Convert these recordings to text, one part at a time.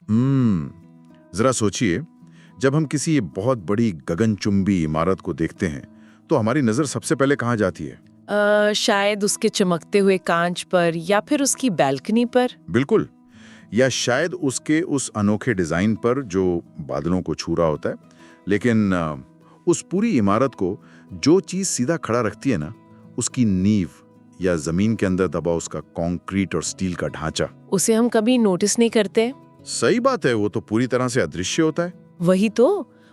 जरा सोचिए, जब हम किसी बहुत बड़ी गगनचुंबी इमारत को देखते हैं तो हमारी नजर सबसे पहले कहाँ जाती है? शायद उसके चमकते हुए कांच पर या फिर उसकी बैल्कनी पर। बिल्कुल, या शायद उसके उस अनोखे डिजाइन पर जो बादलों को छू रहा होता है। लेकिन उस पूरी इमारत को जो चीज सीधा खड़ा रखती है ना, उसकी नींव या जमीन के अंदर दबा उसका कंक्रीट और स्टील का ढांचा, उसे हम कभी नोटिस नहीं करते। सही बात है, वो तो पूरी तरह से अदृश्य होता है। वही तो,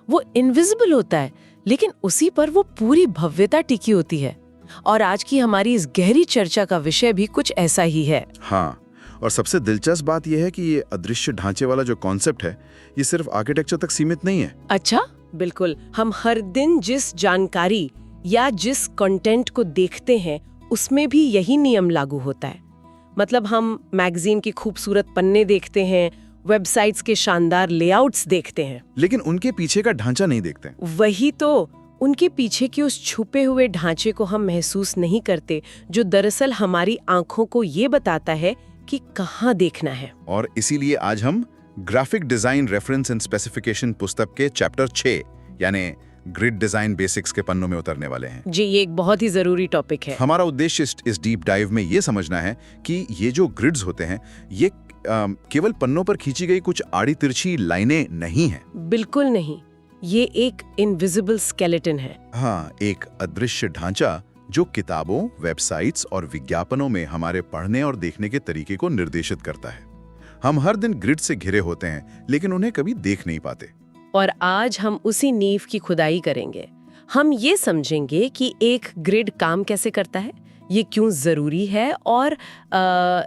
वो इनविजिबल होता है, लेकिन उसी पर वो पूरी भव्यता टिकी होती है। और आज की हमारी इस गहरी चर्चा का विषय भी कुछ ऐसा ही है। हाँ, और सबसे दिलचस्प बात यह है कि ये अदृश्य ढांचे वाला जो कॉन्सेप्ट है, ये सिर्फ आर्किटेक्चर तक सीमित नहीं है। अच्छा, बिल्कुल। हम हर दिन जिस जानकारी या जिस कंटेंट को देखते हैं उसमें भी यही नियम लागू होता है। मतलब हम मैगजीन की खूबसूरत पन्ने देखते हैं, वेबसाइट्स के शानदार लेआउट्स देखते हैं, लेकिन उनके पीछे का ढांचा नहीं देखते। वही तो, उनके पीछे के उस छुपे हुए ढांचे को हम महसूस नहीं करते, जो दरअसल हमारी आंखों को ये बताता है कि कहाँ देखना है। और इसीलिए आज हम graphic design reference and specification पुस्तक के चैप्टर 6 यानी ग्रिड डिजाइन बेसिक्स के पन्नों में उतरने वाले हैं। जी, ये एक बहुत ही जरूरी टॉपिक है। हमारा उद्देश्य इस डीप डाइव में ये समझना है कि ये जो ग्रिड्स होते हैं, ये केवल पन्नों पर खींची गई कुछ आड़ी तिरछी लाइनें नहीं हैं। बिल्कुल नहीं, ये एक इनविजिबल स्केलेटन है। हाँ, एक अदृश्य ढांचा जो किताबों, वेबसाइट्स और विज्ञापनों में हमारे पढ़ने और देखने के तरीके को निर्देशित करता है। हम हर दिन ग्रिड से घिरे होते हैं, लेकिन उन्हें कभी देख नहीं पाते। और आज हम उसी नींव की खुदाई करेंगे। हम ये समझेंगे कि एक ग्रिड काम कैसे करता है, ये क्यों जरूरी है और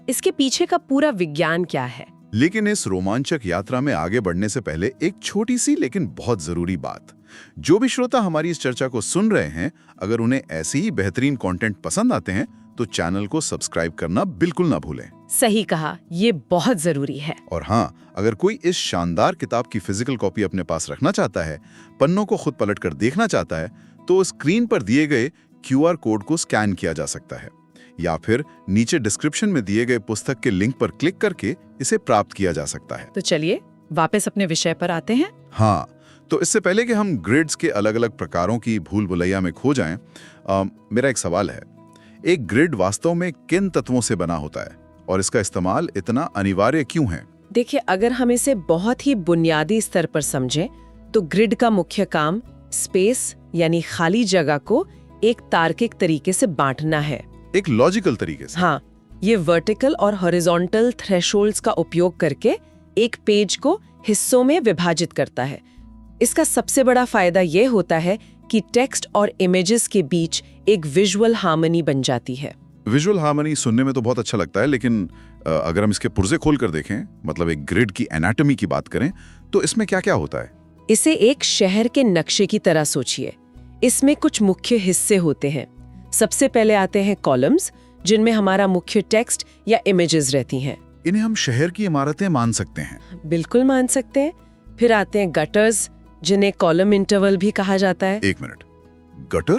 इसके पीछे का पूरा विज्ञान क्या है। लेकिन इस रोमांचक यात्रा में आगे बढ़ने से पहले एक छोटी सी लेकिन बहुत जरूरी बात। जो भी श्रोता हमारी इस चर्चा को सुन रहे हैं, अगर उन्हें ऐसे ही बेहतरीन कंटेंट पसंद आते हैं तो चैनल को सब्सक्राइब करना बिल्कुल ना भूलें। सही कहा, ये बहुत जरूरी है। और हाँ, अगर कोई इस शानदार किताब की फिजिकल कॉपी अपने पास रखना चाहता है, पन्नों को खुद पलटकर देखना चाहता है, तो स्क्रीन पर दिए गए QR कोड को स्कैन किया जा सकता है या फिर नीचे डिस्क्रिप्शन में दिए गए पुस्तक के लिंक पर क्लिक करके इसे प्राप्त किया जा सकता है। तो चलिए वापस अपने विषय पर आते हैं। हाँ, तो इससे पहले कि हम ग्रिड्स के अलग अलग प्रकारों की भूल भुलैया में खो जाएं, मेरा एक सवाल है। एक ग्रिड वास्तव में किन तत्वों से बना होता है और इसका इस्तेमाल इतना अनिवार्य क्यों है? देखिए, अगर हम इसे बहुत ही बुनियादी स्तर पर समझें तो ग्रिड का मुख्य काम स्पेस यानी खाली जगह को एक तार्किक तरीके से बांटना है। एक लॉजिकल तरीके से। हाँ, ये वर्टिकल और हॉरिजॉन्टल थ्रेशोल्ड्स का उपयोग करके एक पेज को हिस्सों में विभाजित करता है। इसका सबसे बड़ा फायदा ये होता है कि टेक्स्ट और इमेजेस के बीच एक विजुअल हार्मनी बन जाती है। विजुअल हार्मनी सुनने में तो बहुत अच्छा लगता है, लेकिन अगर हम इसके पुर्जे खोल कर देखें, मतलब एक ग्रिड की एनाटॉमी की बात करें, तो इसमें क्या क्या होता है? इसे एक शहर के नक्शे की तरह सोचिए। इसमें कुछ मुख्य हिस्से होते हैं। सबसे पहले आते हैं कॉलम्स, जिनमें हमारा मुख्य टेक्स्ट या इमेजेस रहती हैं। इन्हें हम शहर की इमारतें मान सकते हैं। बिल्कुल मान सकते हैं। फिर आते हैं गटर्स, जिन्हें कॉलम इंटरवल भी कहा जाता है। एक मिनट, गटर?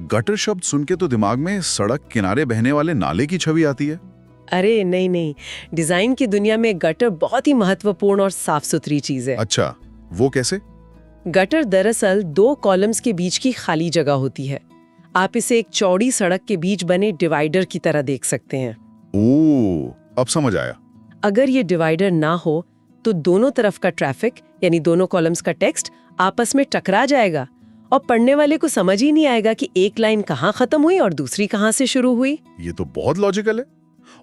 गटर शब्द सुन के तो दिमाग में सड़क किनारे बहने वाले नाले की छवि आती है। अरे नहीं, डिजाइन की दुनिया में गटर बहुत ही महत्वपूर्ण और साफ सुथरी चीज है। अच्छा, वो कैसे? गटर दरअसल दो कॉलम्स के बीच की खाली जगह होती है। आप इसे एक चौड़ी सड़क के बीच बने डिवाइडर की तरह देख सकते हैं। ओह, अब समझ आया। अगर ये डिवाइडर ना हो तो दोनों तरफ का ट्रैफिक यानी दोनों कॉलम्स का टेक्स्ट आपस में टकरा जाएगा और पढ़ने वाले को समझ ही नहीं आएगा कि एक लाइन कहाँ खत्म हुई और दूसरी कहाँ से शुरू हुई। ये तो बहुत लॉजिकल है।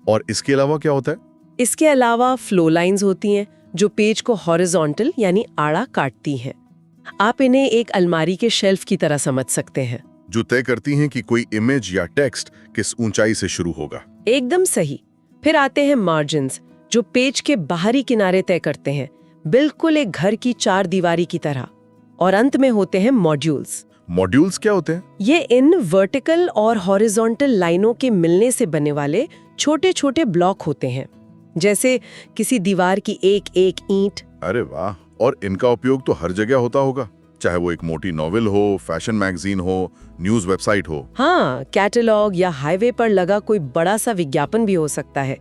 और इसके अलावा क्या होता है? इसके अलावा फ्लो लाइंस होती हैं जो पेज को हॉरिजॉन्टल यानी आड़ा काटती हैं। आप इन्हें एक अलमारी के शेल्फ की तरह समझ सकते हैं, जो तय करती हैं कि कोई इमेज या टेक्स्ट किस ऊंचाई से शुरू होगा। एकदम सही। फिर आते हैं मार्जिन्स, जो पेज के बाहरी किनारे तय करते हैं, बिल्कुल एक घर की चार दीवारी की तरह। और अंत में होते हैं मॉड्यूल्स। मॉड्यूल्स क्या होते हैं? ये इन वर्टिकल और हॉरिजॉन्टल लाइनों के मिलने से बनने वाले छोटे छोटे ब्लॉक होते हैं, जैसे किसी दीवार की एक एक ईंट। अरे वाह, और इनका उपयोग तो हर जगह होता होगा, चाहे वो एक मोटी नॉवेल हो, फैशन मैगजीन हो, न्यूज वेबसाइट हो। हाँ, कैटलॉग या हाईवे पर लगा कोई बड़ा सा विज्ञापन भी हो सकता है।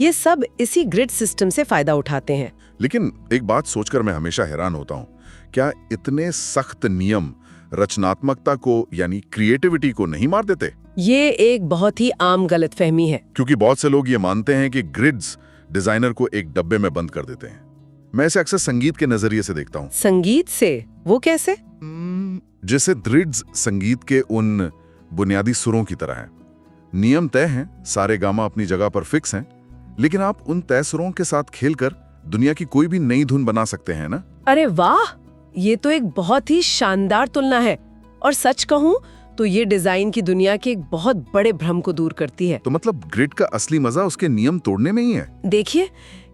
ये सब इसी ग्रिड सिस्टम से फायदा उठाते हैं। लेकिन एक बात सोचकर मैं हमेशा हैरान होता हूँ, क्या इतने सख्त नियम रचनात्मकता को यानी क्रिएटिविटी को नहीं मार देते? ये एक बहुत ही आम गलतफहमी है। क्योंकि बहुत से लोग ये मानते हैं कि ग्रिड्स डिजाइनर को एक डब्बे में बंद कर देते हैं। मैं इसे अक्सर संगीत के नजरिए से देखता हूँ। संगीत से? वो कैसे? जैसे ग्रिड्स संगीत के उन बुनियादी सुरों की तरह हैं। नियम तय हैं, सारे गामा अपनी जगह पर फिक्स हैं, लेकिन आप उन तय सुरों के साथ खेलकर दुनिया की कोई भी नई धुन बना सकते हैं ना? अरे वाह, ये तो एक बहुत ही शानदार तुलना है। और सच कहूं तो ये डिजाइन की दुनिया के एक बहुत बड़े भ्रम को दूर करती है। तो मतलब ग्रिड का असली मजा उसके नियम तोड़ने में ही है। देखिए,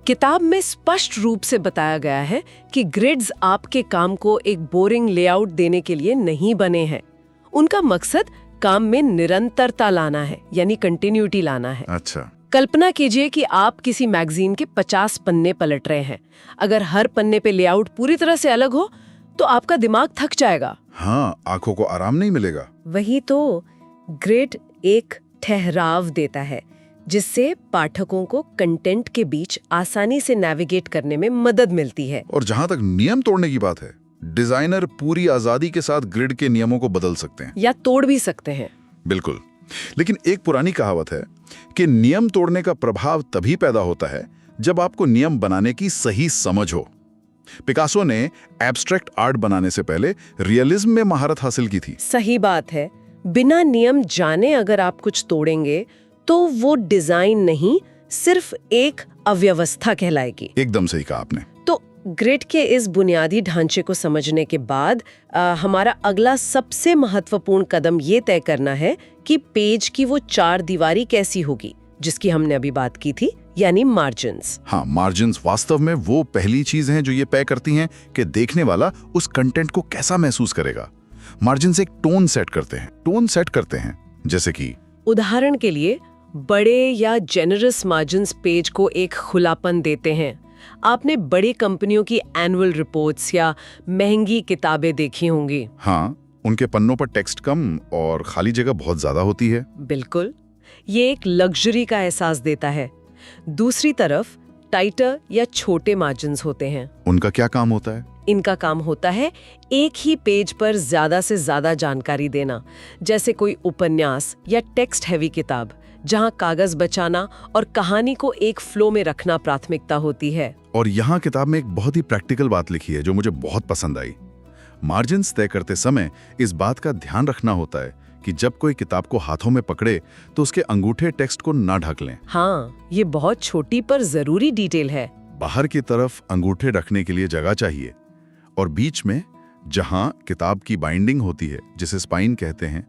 किताब में स्पष्ट रूप से बताया गया है कि ग्रिड्स आपके काम को एक बोरिंग लेआउट देने के लिए नहीं बने हैं। उनका मकसद काम में निरंतरता लाना है, यानी कंटिन्यूटी लाना है। अच्छा। कल्पना कीजिए कि आप किसी मैगजीन के 50 पन्ने पलट रहे हैं। अगर हर पन्ने पे लेआउट पूरी तरह से अलग हो तो आपका दिमाग थक जाएगा। हाँ, आंखों को आराम नहीं मिलेगा। वही तो, ग्रिड एक ठहराव देता है जिससे पाठकों को कंटेंट के बीच आसानी से नेविगेट करने में मदद मिलती है। और जहां तक नियम तोड़ने की बात है, डिजाइनर पूरी आजादी के साथ ग्रिड के नियमों को बदल सकते हैं या तोड़ भी सकते हैं। बिल्कुल। लेकिन एक पुरानी कहावत है कि नियम तोड़ने का प्रभाव तभी पैदा होता है जब आपको नियम बनाने की सही समझ हो। पिकासो ने एब्स्ट्रैक्ट आर्ट बनाने से पहले रियलिज्म में महारत हासिल की थी। सही बात है। बिना नियम जाने अगर आप कुछ तोड़ेंगे तो वो डिजाइन नहीं, सिर्फ एक अव्यवस्था कहलाएगी। एकदम सही कहा आपने। तो ग्रिड के इस बुनियादी ढांचे को समझने के बाद हमारा अगला सबसे महत्वपूर्ण कदम ये तय करना है कि पेज की वो चार दीवारी कैसी होगी जिसकी हमने अभी बात की थी, यानी मार्जिन्स। हाँ, मार्जिन्स वास्तव में वो पहली चीज हैं जो ये तय करती हैं कि देखने वाला उस कंटेंट को कैसा महसूस करेगा। मार्जिन्स एक टोन सेट करते हैं, जैसे कि उदाहरण के लिए बड़े या जेनरस मार्जिन्स पेज को एक खुलापन देते हैं। आपने बड़ी कंपनियों की एनुअल रिपोर्ट्स या महंगी किताबें देखी होंगी। हाँ, उनके पन्नों पर टेक्स्ट कम और खाली जगह बहुत ज्यादा होती है। बिल्कुल, ये एक लग्जरी का एहसास देता है। दूसरी तरफ टाइटर या छोटे मार्जिन्स होते हैं। उनका क्या काम होता है? इनका काम होता है एक ही पेज पर ज्यादा से ज्यादा जानकारी देना, जैसे कोई उपन्यास या टेक्स्ट हैवी किताब जहां कागज बचाना और कहानी को एक फ्लो में रखना प्राथमिकता होती है। और यहाँ किताब में एक बहुत ही प्रैक्टिकल बात लिखी है जो मुझे बहुत पसंद आई। मार्जिन्स तय करते समय इस बात का ध्यान रखना होता है कि जब कोई किताब को हाथों में पकड़े तो उसके अंगूठे टेक्स्ट को ना ढक लें। हाँ, ये बहुत छोटी पर जरूरी डिटेल है। बाहर की तरफ अंगूठे रखने के लिए जगह चाहिए और बीच में जहां किताब की बाइंडिंग होती है, जिसे स्पाइन कहते हैं,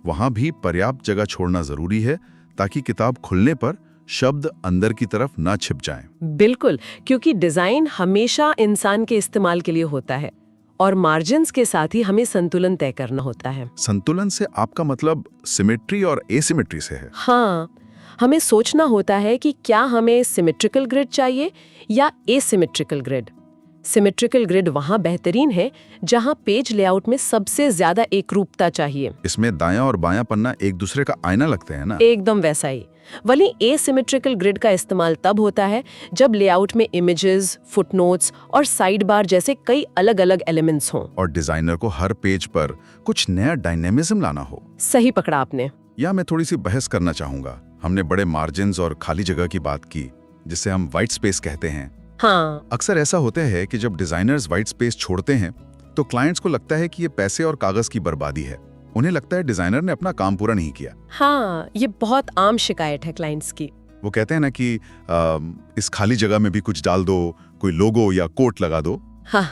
वहां भी पर्याप्त जगह छोड़ना जरूरी है ताकि किताब खुलने पर शब्द अंदर की तरफ ना छिप जाएं। बिल्कुल, क्योंकि डिजाइन हमेशा इंसान के इस्तेमाल के लिए होता है और मार्जिन्स के साथ ही हमें संतुलन तय करना होता है। संतुलन से आपका मतलब सिमेट्री और एसिमेट्री से है? हाँ, हमें सोचना होता है कि क्या हमें सिमेट्रिकल ग्रिड चाहिए या एसिमेट्रिकल ग्रिड। सिमेट्रिकल ग्रिड वहां बेहतरीन है जहां पेज लेआउट में सबसे ज्यादा एकरूपता चाहिए। इसमें दायां और बायां पन्ना एक दूसरे का आईना लगते हैं ना? एकदम वैसा ही। वहीं एसिमेट्रिकल ग्रिड का इस्तेमाल तब होता है जब लेआउट में इमेजेस, फुटनोट्स और साइड बार जैसे कई अलग अलग एलिमेंट्स हों और डिजाइनर को हर पेज पर कुछ नया डायनेमिज्म लाना हो। सही पकड़ा आपने। या मैं थोड़ी सी बहस करना चाहूंगा। हमने बड़े मार्जिन्स और खाली जगह की बात की, जिसे हम व्हाइट स्पेस कहते हैं। हाँ, अक्सर ऐसा होता है कि जब डिजाइनर्स व्हाइट स्पेस छोड़ते हैं तो क्लाइंट्स को लगता है कि ये पैसे और कागज की बर्बादी है। उन्हें लगता है डिजाइनर ने अपना काम पूरा नहीं किया। हाँ, ये बहुत आम शिकायत है क्लाइंट्स की। वो कहते हैं ना कि इस खाली जगह में भी कुछ डाल दो, कोई लोगो या कोट लगा दो। हाँ,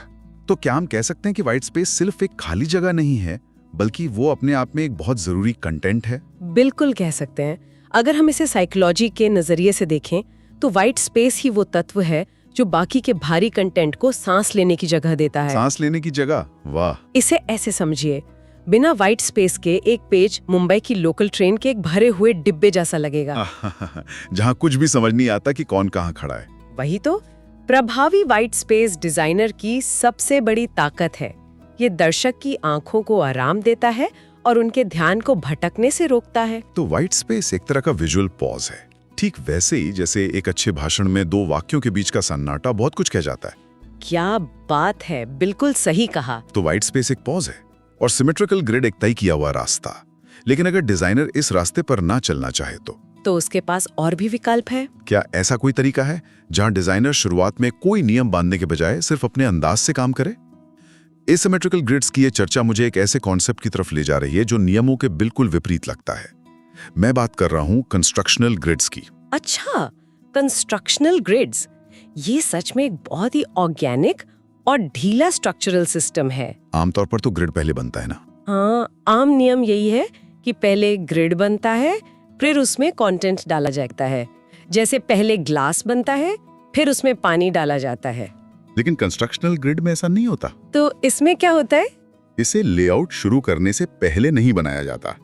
तो क्या हम कह सकते हैं कि व्हाइट स्पेस सिर्फ एक खाली जगह नहीं है, बल्कि वो अपने आप में एक बहुत जरूरी कंटेंट है? बिल्कुल कह सकते हैं। अगर हम इसे साइकोलॉजी के नजरिए से देखें तो व्हाइट स्पेस ही वो तत्व है जो बाकी के भारी कंटेंट को सांस लेने की जगह देता है। सांस लेने की जगह? वाह। इसे ऐसे समझिए, बिना व्हाइट स्पेस के एक पेज मुंबई की लोकल ट्रेन के एक भरे हुए डिब्बे जैसा लगेगा जहां कुछ भी समझ नहीं आता कि कौन कहां खड़ा है। वही तो, प्रभावी व्हाइट स्पेस डिजाइनर की सबसे बड़ी ताकत है। ये दर्शक की आंखों को आराम देता है और उनके ध्यान को भटकने से रोकता है। तो व्हाइट स्पेस एक तरह का विजुअल पॉज है। ठीक वैसे ही जैसे एक अच्छे भाषण में दो वाक्यों के बीच का सन्नाटा बहुत कुछ कह जाता है। क्या बात है, बिल्कुल सही कहा। तो वाइट स्पेस एक पॉज है और सिमेट्रिकल ग्रिड एक तय किया हुआ रास्ता। लेकिन अगर डिजाइनर इस रास्ते पर ना चलना चाहे तो उसके पास और भी विकल्प है। क्या ऐसा कोई तरीका है जहां डिजाइनर शुरुआत में कोई नियम बांधने के बजाय सिर्फ अपने अंदाज से काम करे? एसिमेट्रिकल ग्रिड्स की ये चर्चा मुझे एक ऐसे कॉन्सेप्ट की तरफ ले जा रही है जो नियमों के बिल्कुल विपरीत लगता है। मैं बात कर रहा हूं कंस्ट्रक्शनल ग्रिड्स की। अच्छा, कंस्ट्रक्शनल ग्रिड्स, ये सच में एक बहुत ही ऑर्गेनिक और ढीला स्ट्रक्चरल सिस्टम है। आमतौर पर तो ग्रिड पहले बनता है ना? हाँ, आम नियम यही है कि पहले ग्रिड बनता है, फिर उसमें कंटेंट डाला जाता है। जैसे पहले ग्लास बनता है, फिर उसमें पानी डाला जाता है। लेकिन कंस्ट्रक्शनल ग्रिड में ऐसा नहीं होता। तो इसमें क्या होता है? इसे लेआउट शुरू करने से पहले नहीं बनाया जाता।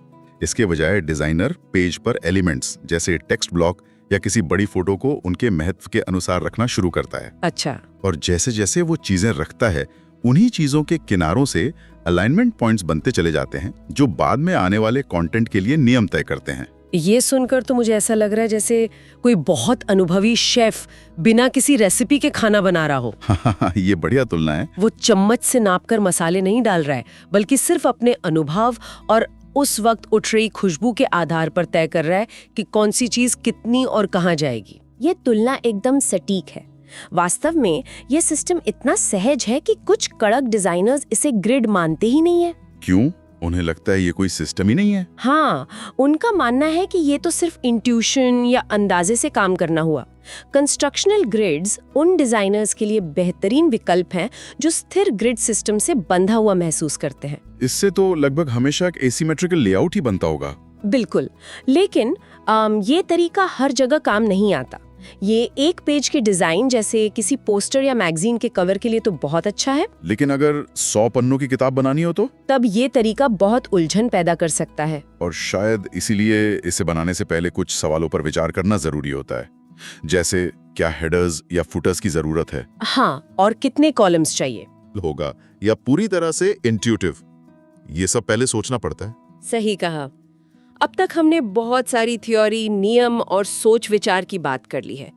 इसके बजाय डिजाइनर पेज पर एलिमेंट्स जैसे टेक्स्ट ब्लॉक या किसी बड़ी फोटो को उनके महत्व के अनुसार रखना शुरू करता है। अच्छा। और जैसे जैसे वो चीजें रखता है, उन्हीं चीजों के किनारों से अलाइनमेंट पॉइंट्स बनते चले जाते हैं जो बाद में आने वाले कंटेंट के लिए नियम तय करते हैं। ये सुनकर तो मुझे ऐसा लग रहा है जैसे कोई बहुत अनुभवी शेफ बिना किसी रेसिपी के खाना बना रहा हो। ये बढ़िया तुलना है। वो चम्मच से नापकर मसाले नहीं डाल रहा है, बल्कि सिर्फ अपने अनुभव और उस वक्त उठ रही खुशबू के आधार पर तय कर रहा है कि कौन सी चीज कितनी और कहाँ जाएगी। ये तुलना एकदम सटीक है। वास्तव में ये सिस्टम इतना सहज है कि कुछ कड़क डिजाइनर्स इसे ग्रिड मानते ही नहीं है। क्यों? उन्हें लगता है ये कोई सिस्टम ही नहीं है। हाँ, उनका मानना है कि ये तो सिर्फ इंट्यूशन या अंदाजे से काम करना हुआ। कंस्ट्रक्शनल ग्रिड्स उन डिजाइनर्स के लिए बेहतरीन विकल्प हैं जो स्थिर ग्रिड सिस्टम से बंधा हुआ महसूस करते हैं। इससे तो लगभग हमेशा एक एसिमेट्रिकल लेआउट ही बनता होगा। बिल्कुल, लेकिन ये तरीका हर जगह काम नहीं आता। ये एक पेज के डिजाइन जैसे किसी पोस्टर या मैगजीन के कवर के लिए तो बहुत अच्छा है, लेकिन अगर 100 पन्नों की किताब बनानी हो तो? तब ये तरीका बहुत उलझन पैदा कर सकता है। और शायद इसीलिए इसे बनाने से पहले कुछ सवालों पर विचार करना जरूरी होता है, जैसे क्या हेडर्स या फुटर्स की जरूरत है? हाँ, और कितने कॉलम्स चाहिए होगा, या पूरी तरह से इंट्यूटिव? ये सब पहले सोचना पड़ता है। सही कहा। अब तक हमने बहुत सारी थ्योरी, नियम और सोच विचार की बात कर ली है,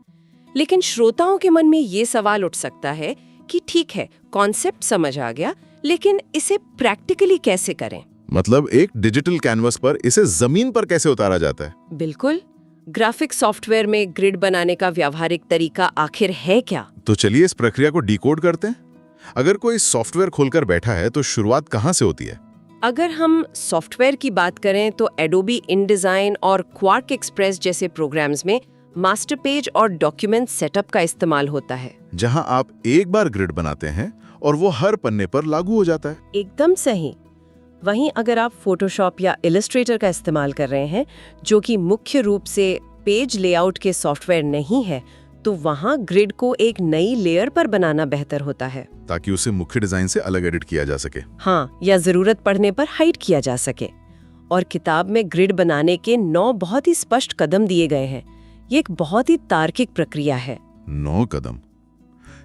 लेकिन श्रोताओं के मन में ये सवाल उठ सकता है कि ठीक है, कॉन्सेप्ट समझ आ गया, लेकिन इसे प्रैक्टिकली कैसे करें? मतलब एक डिजिटल कैनवस पर इसे जमीन पर कैसे उतारा जाता है? बिल्कुल। ग्राफिक सॉफ्टवेयर में ग्रिड बनाने का व्यावहारिक तरीका आखिर है क्या? तो चलिए इस प्रक्रिया को डिकोड करते हैं। अगर कोई सॉफ्टवेयर खोलकर बैठा है तो शुरुआत कहाँ से होती है? अगर हम सॉफ्टवेयर की बात करें तो एडोबी इनडिजाइन और क्वार्क एक्सप्रेस जैसे प्रोग्राम्स में मास्टर पेज और डॉक्यूमेंट सेटअप का इस्तेमाल होता है, जहां आप एक बार ग्रिड बनाते हैं और वो हर पन्ने पर लागू हो जाता है। एकदम सही। वहीं अगर आप फोटोशॉप या इलस्ट्रेटर का इस्तेमाल कर रहे हैं, जो कि मुख्य रूप से पेज लेआउट के सॉफ्टवेयर नहीं है, तो वहां ग्रिड को एक नई लेयर पर बनाना बेहतर होता है, ताकि उसे मुख्य डिजाइन से अलग एडिट किया जा सके। हाँ, या जरूरत पड़ने पर हाइड किया जा सके। और किताब में ग्रिड बनाने के 9 बहुत ही स्पष्ट कदम दिए गए हैं। ये एक बहुत ही तार्किक प्रक्रिया है। 9 कदम।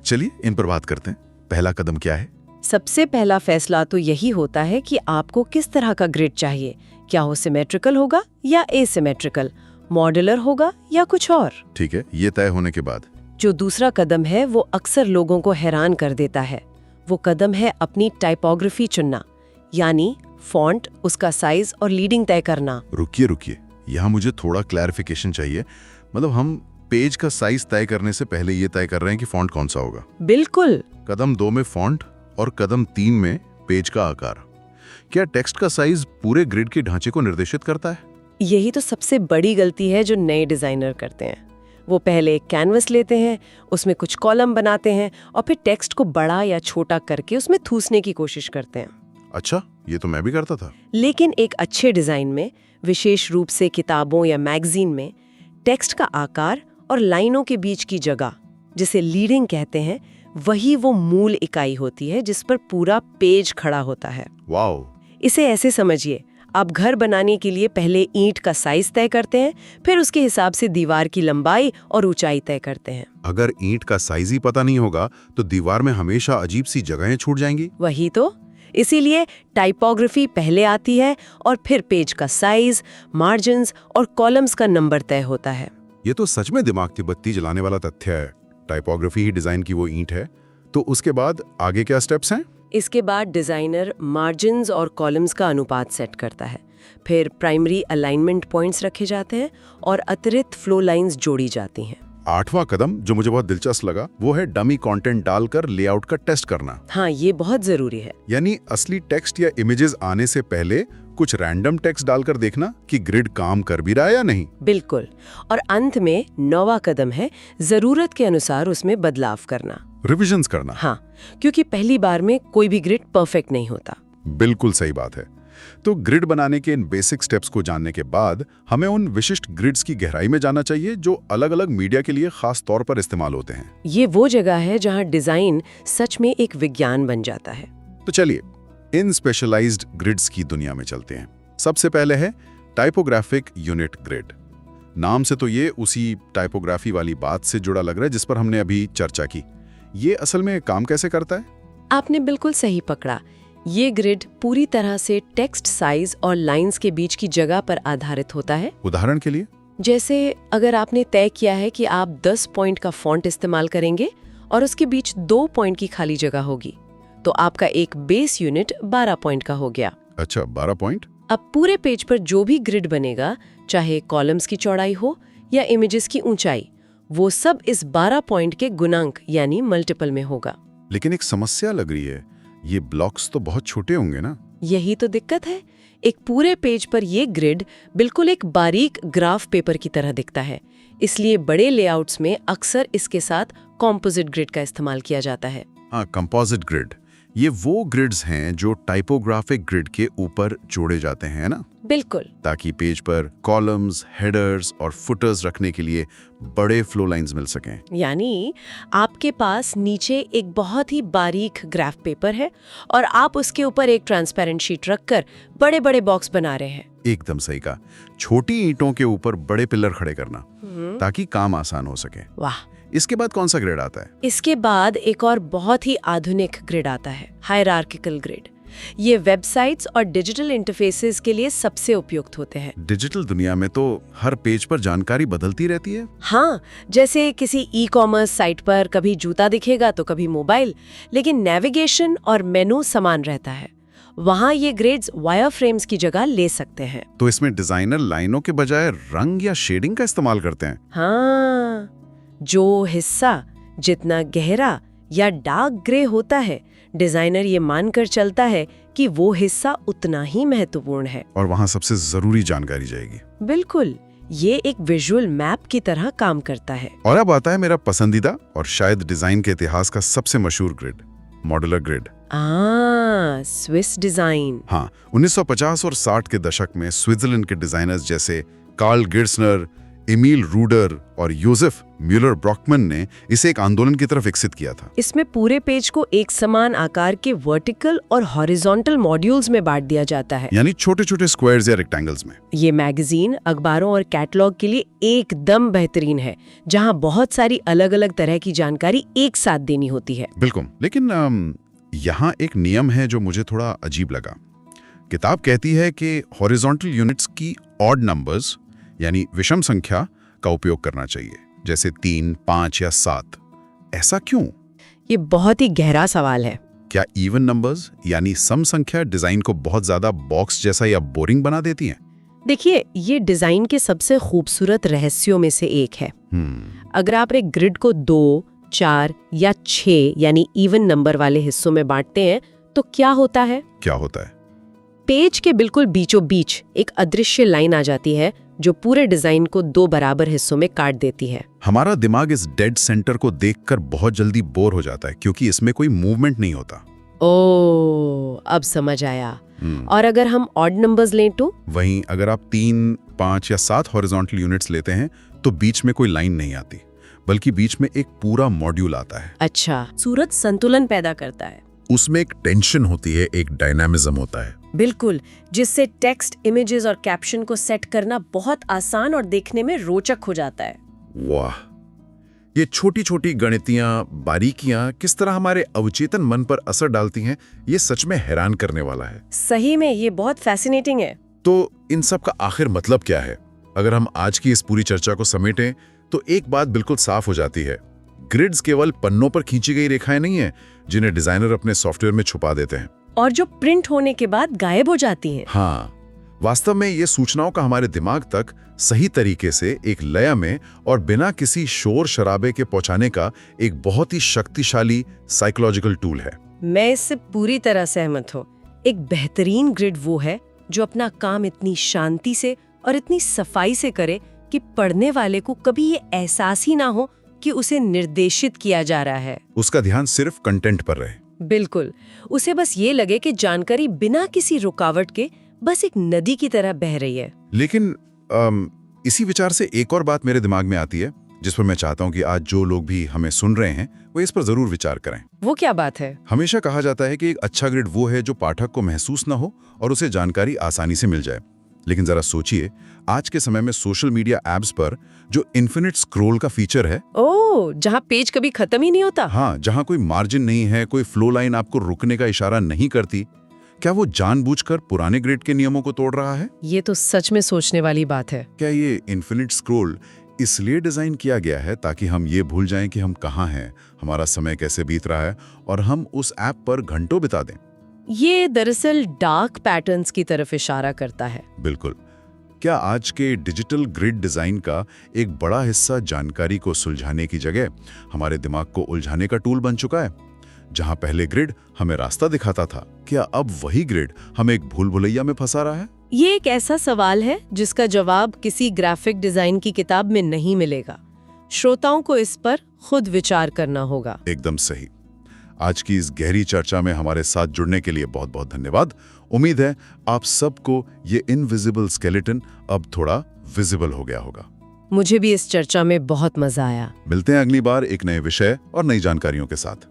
चलिए इन पर बात करते हैं। पहला कदम क्या है? सबसे पहला फैसला तो यही होता है कि आपको किस तरह का ग्रिड चाहिए। क्या वो सिमेट्रिकल होगा या एसिमेट्रिकल, मॉड्यूलर होगा या कुछ और? ठीक है, ये तय होने के बाद जो दूसरा कदम है वो अक्सर लोगों को हैरान कर देता है। वो कदम है अपनी टाइपोग्राफी चुनना, यानी फॉन्ट, उसका साइज और लीडिंग तय करना। रुकिए, यहाँ मुझे थोड़ा क्लैरिफिकेशन चाहिए। मतलब हम पेज का साइज तय करने से पहले ये तय कर रहे हैं कि फॉन्ट कौन सा होगा? बिल्कुल। कदम 2 में फॉन्ट और कदम 3 में पेज का आकार। क्या टेक्स्ट का साइज पूरे ग्रिड के ढांचे को निर्देशित करता है? यही तो सबसे बड़ी गलती है जो नए डिजाइनर करते हैं। वो पहले एक कैनवस लेते हैं, उसमें कुछ कॉलम बनाते हैं और फिर टेक्स्ट को बड़ा या छोटा करके उसमें ठूसने की कोशिश करते हैं। अच्छा, ये तो मैं भी करता था। लेकिन एक अच्छे डिजाइन में, विशेष रूप से किताबों या मैगजीन में, टेक्स्ट का आकार और लाइनों के बीच की जगह, जिसे लीडिंग कहते हैं, वही वो मूल इकाई होती है जिस पर पूरा पेज खड़ा होता है। वाओ! इसे ऐसे समझिए, आप घर बनाने के लिए पहले ईंट का साइज तय करते हैं, फिर उसके हिसाब से दीवार की लंबाई और ऊंचाई तय करते हैं। अगर ईंट का साइज ही पता नहीं होगा तो दीवार में हमेशा अजीब सी जगहें छूट जाएंगी। वही तो, इसीलिए टाइपोग्राफी पहले आती है और फिर पेज का साइज, मार्जिन्स और कॉलम्स का नंबर तय होता है। ये तो सच में दिमाग की बत्ती जलाने वाला तथ्य है। टाइपोग्राफी ही डिजाइन की वो ईंट है। तो उसके बाद आगे क्या स्टेप्स हैं? इसके बाद डिजाइनर मार्जिन्स और कॉलम्स का अनुपात सेट करता है। फिर प्राइमरी अलाइनमेंट पॉइंट्स रखे जाते हैं और अतिरिक्त फ्लो लाइंस जोड़ी जाती हैं। 8वां कदम जो मुझे बहुत दिलचस्प लगा वो है डमी कंटेंट डालकर लेआउट का टेस्ट करना। हाँ, ये बहुत जरूरी है। यानी असली टेक्स्ट या इमेजेस आने से पहले कुछ रैंडम टेक्स्ट डालकर देखना कि ग्रिड काम कर भी रहा है या नहीं। बिल्कुल। और अंत में 9वां कदम है जरूरत के अनुसार उसमें बदलाव करना, रिविजन्स करना। हाँ, क्योंकि पहली बार में कोई भी ग्रिड परफेक्ट नहीं होता। बिल्कुल सही बात है। तो ग्रिड बनाने के इन बेसिक स्टेप्स को जानने के बाद हमें उन विशिष्ट ग्रिड्स की गहराई में जाना चाहिए जो अलग-अलग मीडिया के लिए खास तौर पर इस्तेमाल होते हैं। ये वो जगह है जहाँ डिजाइन सच में एक विज्ञान बन जाता है। तो चलिए इन स्पेशलाइज्ड ग्रिड्स की दुनिया में चलते हैं। सबसे पहले है टाइपोग्राफिक यूनिट ग्रिड। नाम से तो ये उसी टाइपोग्राफी वाली बात से जुड़ा लग रहा है जिस पर हमने अभी चर्चा की। ये असल में काम कैसे करता है? आपने बिल्कुल सही पकड़ा। ये ग्रिड पूरी तरह से टेक्स्ट साइज और लाइंस के बीच की जगह पर आधारित होता है। उदाहरण के लिए, जैसे अगर आपने तय किया है कि आप 10 पॉइंट का फॉन्ट इस्तेमाल करेंगे और उसके बीच 2 पॉइंट की खाली जगह होगी, तो आपका एक बेस यूनिट 12 पॉइंट का हो गया। अच्छा, 12 पॉइंट। अब पूरे पेज पर जो भी ग्रिड बनेगा, चाहे कॉलम्स की चौड़ाई हो या इमेजेस की ऊंचाई, वो सब इस 12 पॉइंट के गुणांक यानी मल्टीपल में होगा। लेकिन एक समस्या लग रही है, ये ब्लॉक्स तो बहुत छोटे होंगे ना? यही तो दिक्कत है। एक पूरे पेज पर ये ग्रिड बिल्कुल एक बारीक ग्राफ पेपर की तरह दिखता है। इसलिए बड़े लेआउट्स में अक्सर इसके साथ कॉम्पोजिट ग्रिड का इस्तेमाल किया जाता है। हाँ, कंपोजिट ग्रिड। ये वो ग्रिड्स हैं जो टाइपोग्राफिक ग्रिड के ऊपर जोड़े जाते हैं ना, बिल्कुल। ताकि पेज पर कॉलम्स, हेडर्स और फुटर्स रखने के लिए बड़े फ्लो लाइंस मिल सकें। यानी आपके पास नीचे एक बहुत ही बारीक ग्राफ पेपर है और आप उसके ऊपर एक ट्रांसपेरेंट शीट रखकर बड़े बड़े बॉक्स बना रहे हैं। एकदम सही कहा। छोटी ईंटों के ऊपर बड़े पिलर खड़े करना ताकि काम आसान हो सके। वाह। इसके बाद कौन सा ग्रिड आता है? इसके बाद एक और बहुत ही आधुनिक ग्रिड आता है, हायरार्किकल ग्रिड। ये वेबसाइट्स और डिजिटल इंटरफेसेस के लिए सबसे उपयुक्त होते हैं। डिजिटल दुनिया में तो हर पेज पर जानकारी बदलती रहती है। हाँ, जैसे किसी ई कॉमर्स साइट पर कभी जूता दिखेगा तो कभी मोबाइल, लेकिन नेविगेशन और मेनू समान रहता है। वहाँ ये ग्रिड्स वायर फ्रेम्स की जगह ले सकते हैं। तो इसमें डिजाइनर लाइनों के बजाय रंग या शेडिंग का इस्तेमाल करते हैं। हाँ, जो हिस्सा जितना गहरा या डार्क ग्रे होता है, डिजाइनर ये मानकर चलता है कि वो हिस्सा उतना ही महत्वपूर्ण है और वहाँ सबसे जरूरी जानकारी जाएगी। बिल्कुल, ये एक विजुअल मैप की तरह काम करता है। और अब आता है मेरा पसंदीदा और शायद डिजाइन के इतिहास का सबसे मशहूर grid, modular grid. Swiss design. हाँ, 1950 और 60 के दशक में स्विट्जरलैंड के डिजाइनर्स जैसे कार्ल गिर्सनर, एमिल रूडर और योसेफ म्यूलर ब्रॉकमन ने इसे एक आंदोलन की तरफ विकसित किया था। इसमें पूरे पेज को एक समान आकार के वर्टिकल और हॉरिजॉन्टल मॉड्यूल्स में बांट दिया जाता है, यानी छोटे छोटे स्क्वायर्स या रेक्टेंगल्स में। ये मैगजीन, अखबारों और कैटलॉग के लिए एकदम बेहतरीन है, जहां बहुत सारी अलग अलग तरह की जानकारी एक साथ देनी होती है। बिल्कुल, लेकिन यहाँ एक नियम है जो मुझे थोड़ा अजीब लगा। किताब कहती है कि हॉरिजॉन्टल यूनिट्स की ऑड नंबर्स यानी विषम संख्या का उपयोग करना चाहिए, जैसे 3, 5 या 7। ऐसा क्यों? ये बहुत ही गहरा सवाल है। क्या इवन नंबर्स यानी सम संख्या डिजाइन को बहुत ज्यादा बॉक्स जैसा या बोरिंग बना देती हैं? देखिए, ये डिजाइन के सबसे खूबसूरत रहस्यों में से एक है। अगर आप एक ग्रिड को 2, 4 या 6 यानी इवन नंबर वाले हिस्सों में बांटते हैं तो क्या होता है? क्या होता है? पेज के बिल्कुल बीचों बीच एक अदृश्य लाइन आ जाती है जो पूरे डिजाइन को 2 बराबर हिस्सों में काट देती है। हमारा दिमाग इस डेड सेंटर को देखकर बहुत जल्दी बोर हो जाता है क्योंकि इसमें कोई मूवमेंट नहीं होता। ओह, अब समझ आया। और अगर हम ऑड नंबर्स लें तो? वहीं अगर आप 3, 5 या 7 हॉरिजॉन्टल यूनिट्स लेते हैं तो बीच में कोई लाइन नहीं आती, बल्कि बीच में एक पूरा मॉड्यूल आता है। अच्छा, सूरत संतुलन पैदा करता है। उसमें एक टेंशन होती है, एक डायनामिज्म होता है। बिल्कुल, जिससे टेक्स्ट, इमेजेस और कैप्शन को सेट करना बहुत आसान और देखने में रोचक हो जाता है। वाह, ये छोटी छोटी गणितियां, बारीकियां किस तरह हमारे अवचेतन मन पर असर डालती हैं, ये सच में हैरान करने वाला है। सही में ये बहुत फैसिनेटिंग है। तो इन सब का आखिर मतलब क्या है? अगर हम आज की इस पूरी चर्चा को समेटें तो एक बात बिल्कुल साफ हो जाती है, ग्रिड्स केवल पन्नों पर खींची गई रेखाएं नहीं हैं जिन्हें डिजाइनर अपने सॉफ्टवेयर में छुपा देते हैं। और जो प्रिंट होने के बाद गायब हो जाती हैं। हाँ, वास्तव में ये सूचनाओं का हमारे दिमाग तक सही तरीके से एक लय में और बिना किसी शोर शराबे के पहुंचाने का एक बहुत ही शक्तिशाली साइकोलॉजिकल टूल है। मैं इससे पूरी तरह सहमत हूँ। एक बेहतरीन ग्रिड वो है जो अपना काम इतनी शांति से और इतनी सफाई से करे कि पढ़ने वाले को कभी ये एहसास ही ना हो कि उसे निर्देशित किया जा रहा है। उसका ध्यान सिर्फ कंटेंट पर रहे। बिल्कुल, उसे बस ये लगे कि जानकारी बिना किसी रुकावट के बस एक नदी की तरह बह रही है। लेकिन इसी विचार से एक और बात मेरे दिमाग में आती है जिस पर मैं चाहता हूं कि आज जो लोग भी हमें सुन रहे हैं वो इस पर जरूर विचार करें। वो क्या बात है? हमेशा कहा जाता है कि एक अच्छा ग्रिड वो है जो पाठक को महसूस ना हो और उसे जानकारी आसानी से मिल जाए। लेकिन जरा सोचिए, आज के समय में सोशल मीडिया ऐप्स पर जो इन्फिनिट स्क्रॉल का फीचर है, जहाँ पेज कभी खत्म ही नहीं होता। हाँ, जहाँ कोई मार्जिन नहीं है, कोई फ्लो लाइन आपको रुकने का इशारा नहीं करती, क्या वो जानबूझकर पुराने ग्रिड के नियमों को तोड़ रहा है? ये तो सच में सोचने वाली बात है। क्या ये इन्फिनिट स्क्रॉल इसलिए डिजाइन किया गया है ताकि हम ये भूल जाएं कि हम कहाँ हैं, हमारा समय कैसे बीत रहा है और हम उस ऐप पर घंटों बिता दें? ये दरअसल डार्क पैटर्न्स की तरफ इशारा करता है। बिल्कुल। क्या आज के डिजिटल ग्रिड डिजाइन का एक बड़ा हिस्सा जानकारी को सुलझाने की जगह हमारे दिमाग को उलझाने का टूल बन चुका है? जहां पहले ग्रिड हमें रास्ता दिखाता था, क्या अब वही ग्रिड हमें एक भूल भुलैया में फंसा रहा है? ये एक ऐसा सवाल है जिसका जवाब किसी ग्राफिक डिजाइन की किताब में नहीं मिलेगा। श्रोताओं को इस पर खुद विचार करना होगा। एकदम सही। आज की इस गहरी चर्चा में हमारे साथ जुड़ने के लिए बहुत बहुत धन्यवाद। उम्मीद है आप सबको ये इनविजिबल स्केलेटन अब थोड़ा विजिबल हो गया होगा। मुझे भी इस चर्चा में बहुत मजा आया। मिलते हैं अगली बार एक नए विषय और नई जानकारियों के साथ।